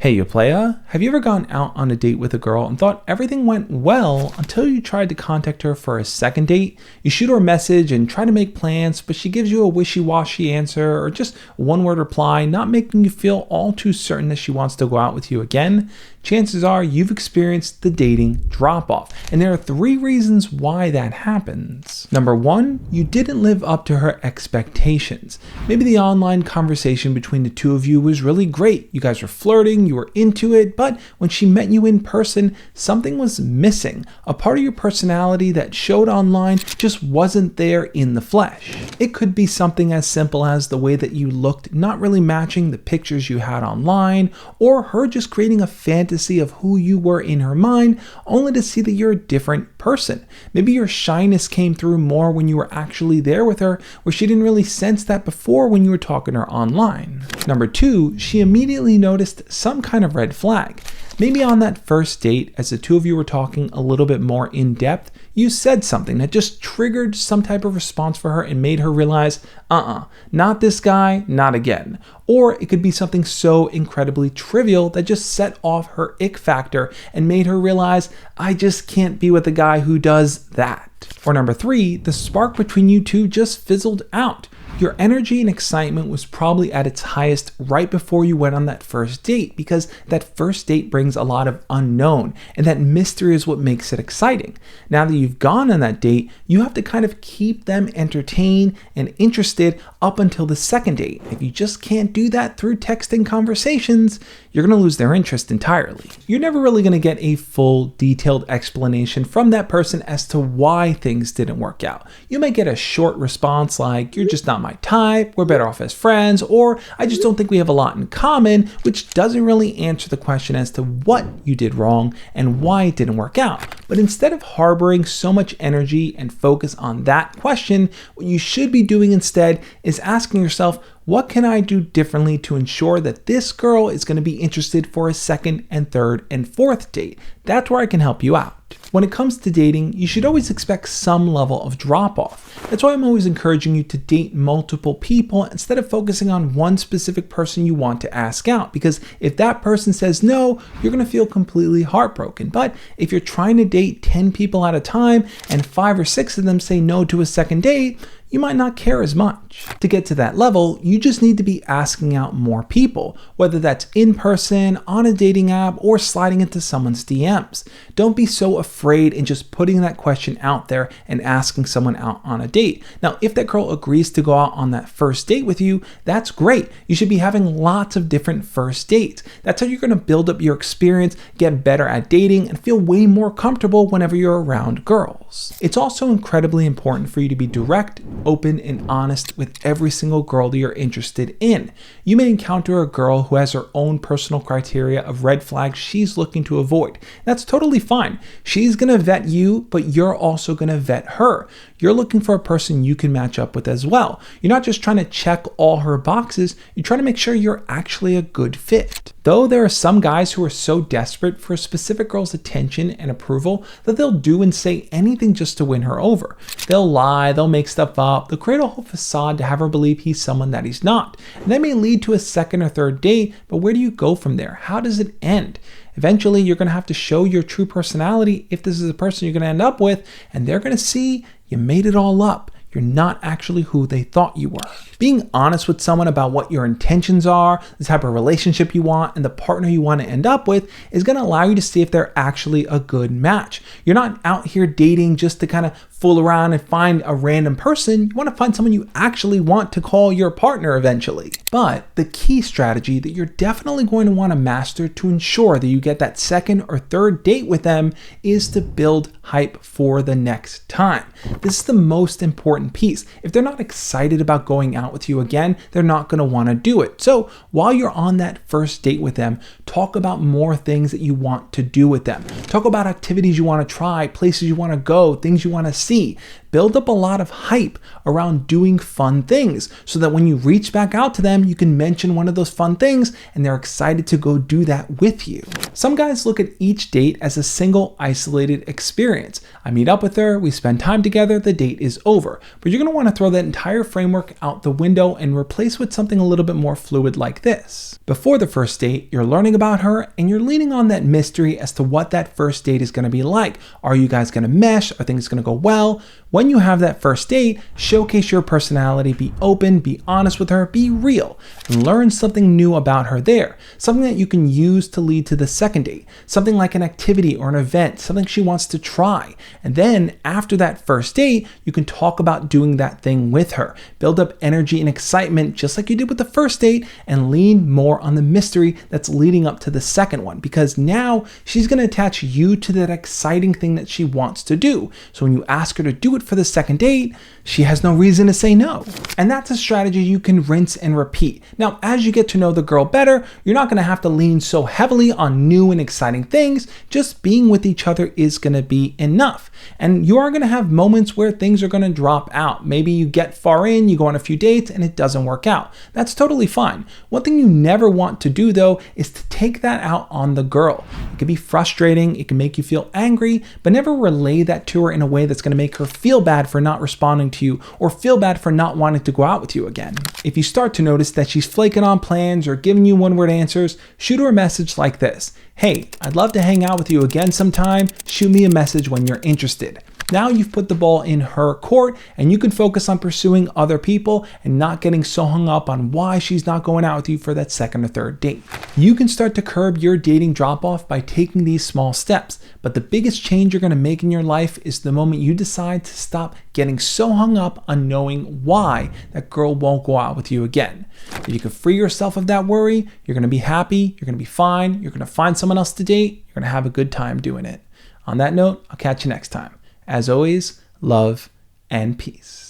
Hey, you playa, have you ever gone out on a date with a girl and thought everything went well until you tried to contact her for a second date? You shoot her a message and try to make plans, but she gives you a wishy-washy answer or just one-word reply, not making you feel all too certain that she wants to go out with you again. Chances are you've experienced the dating drop-off, and there are 3 reasons why that happens. Number 1, you didn't live up to her expectations. Maybe the online conversation between the two of you was really great. You guys were flirting, you were into it, but when she met you in person, something was missing. A part of your personality that showed online just wasn't there in the flesh. It could be something as simple as the way that you looked not really matching the pictures you had online, or her just creating a fantasy of who you were in her mind, only to see that you're a different person. Maybe your shyness came through more when you were actually there with her, where she didn't really sense that before when you were talking to her online. Number 2, she immediately noticed some kind of red flag. Maybe on that first date, as the two of you were talking a little bit more in depth, you said something that just triggered some type of response for her and made her realize, not this guy, not again. Or it could be something so incredibly trivial that just set off her ick factor and made her realize, I just can't be with a guy who does that. Or number 3, the spark between you two just fizzled out. Your energy and excitement was probably at its highest right before you went on that first date, because that first date brings a lot of unknown, and that mystery is what makes it exciting. Now that you've gone on that date, you have to kind of keep them entertained and interested up until the second date. If you just can't do that through texting conversations, you're going to lose their interest entirely. You're never really going to get a full, detailed explanation from that person as to why things didn't work out. You may get a short response like, you're just not my type, we're better off as friends, or I just don't think we have a lot in common, which doesn't really answer the question as to what you did wrong and why it didn't work out. But instead of harboring so much energy and focus on that question, what you should be doing instead is asking yourself, what can I do differently to ensure that this girl is going to be interested for a second and third and fourth date? That's where I can help you out. When it comes to dating, you should always expect some level of drop-off. That's why I'm always encouraging you to date multiple people instead of focusing on one specific person you want to ask out, because if that person says no, you're going to feel completely heartbroken. But if you're trying to date 10 people at a time and 5 or 6 of them say no to a second date, you might not care as much. To get to that level, you just need to be asking out more people, whether that's in person, on a dating app, or sliding into someone's DMs. Don't be so afraid in just putting that question out there and asking someone out on a date. Now, if that girl agrees to go out on that first date with you, that's great. You should be having lots of different first dates. That's how you're going to build up your experience, get better at dating, and feel way more comfortable whenever you're around girls. It's also incredibly important for you to be direct, open, and honest with every single girl that you're interested in. You may encounter a girl who has her own personal criteria of red flags she's looking to avoid. That's totally fine. She's going to vet you, but you're also going to vet her. You're looking for a person you can match up with as well. You're not just trying to check all her boxes, you're trying to make sure you're actually a good fit. Though there are some guys who are so desperate for a specific girl's attention and approval that they'll do and say anything just to win her over. They'll lie, they'll make stuff up, they'll create a whole facade to have her believe he's someone that he's not. And that may lead to a second or third date, but where do you go from there? How does it end? Eventually, you're going to have to show your true personality if this is a person you're going to end up with, and they're going to see you made it all up. You're not actually who they thought you were. Being honest with someone about what your intentions are, the type of relationship you want, and the partner you want to end up with is going to allow you to see if they're actually a good match. You're not out here dating just to kind of fool around and find a random person. You want to find someone you actually want to call your partner eventually. But the key strategy that you're definitely going to want to master to ensure that you get that second or third date with them is to build hype for the next time. This is the most important piece. If they're not excited about going out with you again, they're not going to want to do it. So while you're on that first date with them, talk about more things that you want to do with them. Talk about activities you want to try, places you want to go, things you want to see. Build up a lot of hype around doing fun things so that when you reach back out to them, you can mention one of those fun things and they're excited to go do that with you. Some guys look at each date as a single isolated experience. I meet up with her, we spend time together, the date is over. But you're going to want to throw that entire framework out the window and replace with something a little bit more fluid like this. Before the first date, you're learning about her and you're leaning on that mystery as to what that first date is going to be like. Are you guys going to mesh? Are things going to go well? When you have that first date, showcase your personality, be open, be honest with her, be real, and learn something new about her there. Something that you can use to lead to the second date. Something like an activity or an event, something she wants to try. And then after that first date, you can talk about doing that thing with her. Build up energy and excitement just like you did with the first date and lean more on the mystery that's leading up to the second one, because now she's going to attach you to that exciting thing that she wants to do. So when you ask her to do it for the second date, she has no reason to say no. And that's a strategy you can rinse and repeat. Now, as you get to know the girl better, you're not going to have to lean so heavily on new and exciting things. Just being with each other is going to be enough. And you are going to have moments where things are going to drop out. Maybe you get far in, you go on a few dates, and it doesn't work out. That's totally fine. One thing you never want to do, though, is to take that out on the girl. It can be frustrating, it can make you feel angry, but never relay that to her in a way that's going to make her feel bad for not responding to you or feel bad for not wanting to go out with you again. If you start to notice that she's flaking on plans or giving you one-word answers, shoot her a message like this. Hey, I'd love to hang out with you again sometime. Shoot me a message when you're interested. Now you've put the ball in her court and you can focus on pursuing other people and not getting so hung up on why she's not going out with you for that second or third date. You can start to curb your dating drop-off by taking these small steps, but the biggest change you're going to make in your life is the moment you decide to stop getting so hung up on knowing why that girl won't go out with you again. If you can free yourself of that worry, you're going to be happy, you're going to be fine, you're going to find someone else to date, you're going to have a good time doing it. On that note, I'll catch you next time. As always, love and peace.